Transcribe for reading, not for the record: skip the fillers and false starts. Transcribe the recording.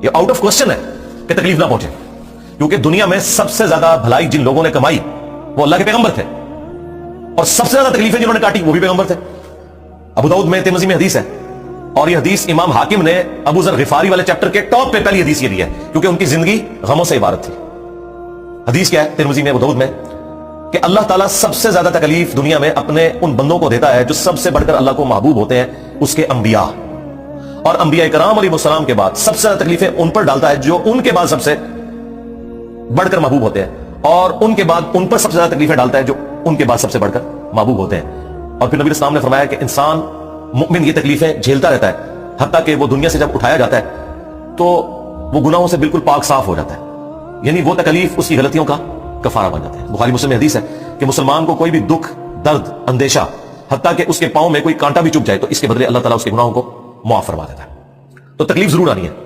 ये out of question है कि तकलीफ ना पहुंचे, क्योंकि दुनिया में सबसे ज्यादा भलाई जिन लोगों ने कमाई वो अल्लाह के पैगंबर थे, और सबसे ज्यादा तकलीफें जिन्होंने काटी वो भी पैगंबर थे। अबू दाऊद में, तिरमिज़ी में हदीस है, और ये हदीस इमाम हाकिम ने अबू जर गिफारी वाले चैप्टर के टॉप पे पहली हदीस ये दी है, क्योंकि उनकी जिंदगी गमों से इबारत थी। हदीस क्या है तिरमिज़ी में, अबू दाऊद में, कि अल्लाह ताला सबसे ज्यादा तकलीफ दुनिया में अपने उन बंदों को देता है जो सबसे बढ़कर अल्लाह को महबूब होते हैं, उसके अंबिया। और अंबिया कराम अलैहिस्सलाम के बाद सबसे ज्यादा तकलीफें उन पर डालता है जो उनके बाद सबसे बढ़कर महबूब होते हैं, और उनके बाद उन पर सबसे ज्यादा तकलीफें डालता है जो उनके बाद सबसे बढ़कर महबूब होते हैं। और फिर नबी इस्लाम ने फरमाया कि इंसान मुमिन ये तकलीफें झेलता रहता है, हत्ता कि वो दुनिया से जब उठाया जाता है तो वो गुनाहों से बिल्कुल पाक साफ हो जाता है, यानी वो तकलीफ उसकी गलतियों का कफारा बन जाता है। बुखारी मुस्लिम में हदीस है कि मुसलमान को कोई भी दुख, दर्द, अंदेशा, हत्ता कि उसके पांव में कोई कांटा भी चुभ जाए तो इसके बदले अल्लाह ताला उसके गुनाहों को मुआफ फरमा देता है। तो तकलीफ जरूर आनी है।